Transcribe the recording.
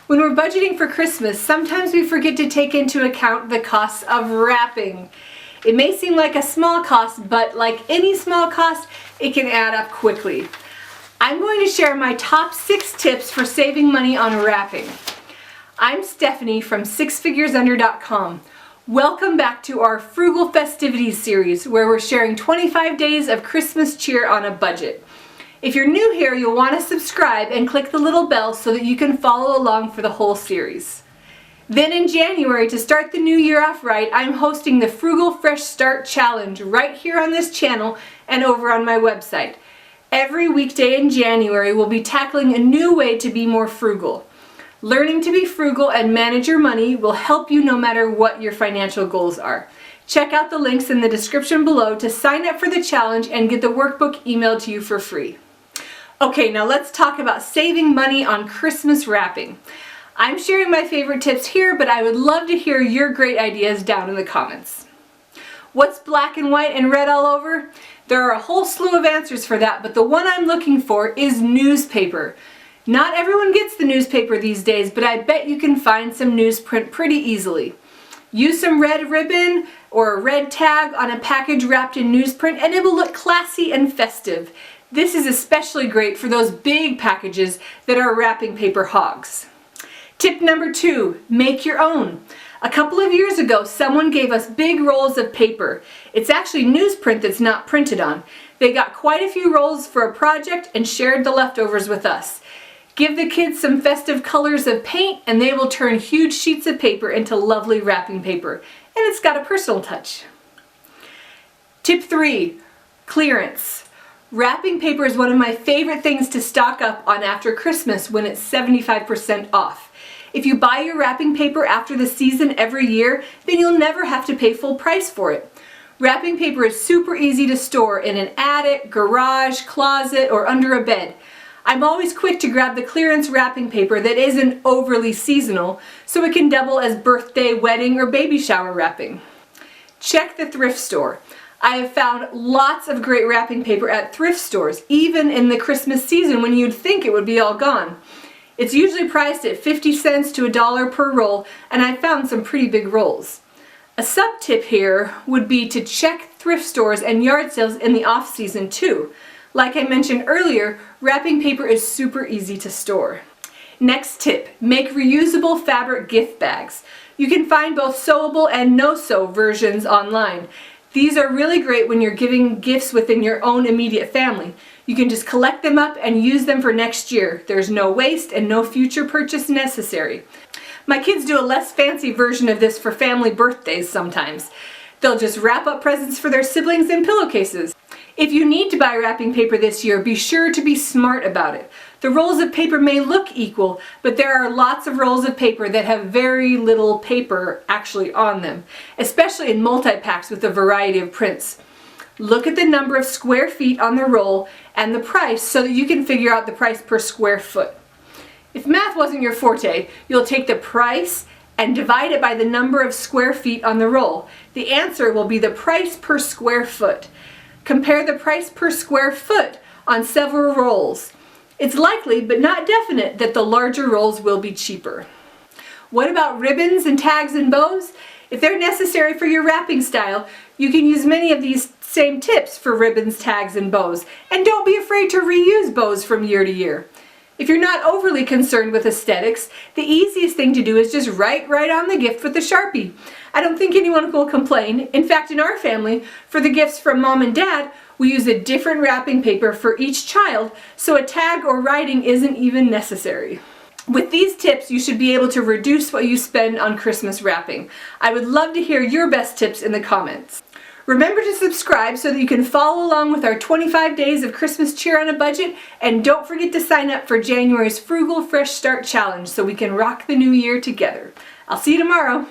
When we're budgeting for Christmas, sometimes we forget to take into account the costs of wrapping. It may seem like a small cost, but like any small cost, it can add up quickly. I'm going to share my top 6 tips for saving money on wrapping. I'm Stephanie from sixfiguresunder.com. Welcome back to our Frugal Festivities series, where we're sharing 25 days of Christmas cheer on a budget. If you're new here, you'll want to subscribe and click the little bell so that you can follow along for the whole series. Then in January, to start the new year off right, I'm hosting the Frugal Fresh Start Challenge right here on this channel and over on my website. Every weekday in January, we'll be tackling a new way to be more frugal. Learning to be frugal and manage your money will help you no matter what your financial goals are. Check out the links in the description below to sign up for the challenge and get the workbook emailed to you for free. Okay, now let's talk about saving money on Christmas wrapping. I'm sharing my favorite tips here, but I would love to hear your great ideas down in the comments. What's black and white and red all over? There are a whole slew of answers for that, but the one I'm looking for is newspaper. Not everyone gets the newspaper these days, but I bet you can find some newsprint pretty easily. Use some red ribbon or a red tag on a package wrapped in newsprint and it will look classy and festive. This is especially great for those big packages that are wrapping paper hogs. Tip number 2, make your own. A couple of years ago, someone gave us big rolls of paper. It's actually newsprint that's not printed on. They got quite a few rolls for a project and shared the leftovers with us. Give the kids some festive colors of paint and they will turn huge sheets of paper into lovely wrapping paper. And it's got a personal touch. Tip 3, clearance. Wrapping paper is one of my favorite things to stock up on after Christmas when it's 75% off. If you buy your wrapping paper after the season every year, then you'll never have to pay full price for it. Wrapping paper is super easy to store in an attic, garage, closet, or under a bed. I'm always quick to grab the clearance wrapping paper that isn't overly seasonal, so it can double as birthday, wedding, or baby shower wrapping. Check the thrift store. I have found lots of great wrapping paper at thrift stores, even in the Christmas season when you'd think it would be all gone. It's usually priced at 50 cents to $1 per roll, and I found some pretty big rolls. A sub-tip here would be to check thrift stores and yard sales in the off-season too. Like I mentioned earlier, wrapping paper is super easy to store. Next tip, make reusable fabric gift bags. You can find both sewable and no-sew versions online. These are really great when you're giving gifts within your own immediate family. You can just collect them up and use them for next year. There's no waste and no future purchase necessary. My kids do a less fancy version of this for family birthdays sometimes. They'll just wrap up presents for their siblings in pillowcases. If you need to buy wrapping paper this year, be sure to be smart about it. The rolls of paper may look equal, but there are lots of rolls of paper that have very little paper actually on them, especially in multi-packs with a variety of prints. Look at the number of square feet on the roll and the price so that you can figure out the price per square foot. If math wasn't your forte, you'll take the price and divide it by the number of square feet on the roll. The answer will be the price per square foot. Compare the price per square foot on several rolls. It's likely, but not definite, that the larger rolls will be cheaper. What about ribbons and tags and bows? If they're necessary for your wrapping style, you can use many of these same tips for ribbons, tags, and bows. And don't be afraid to reuse bows from year to year. If you're not overly concerned with aesthetics, the easiest thing to do is just write right on the gift with a Sharpie. I don't think anyone will complain. In fact, in our family, for the gifts from Mom and Dad, we use a different wrapping paper for each child, so a tag or writing isn't even necessary. With these tips, you should be able to reduce what you spend on Christmas wrapping. I would love to hear your best tips in the comments. Remember to subscribe so that you can follow along with our 25 days of Christmas cheer on a budget, and don't forget to sign up for January's Frugal Fresh Start Challenge so we can rock the new year together. I'll see you tomorrow.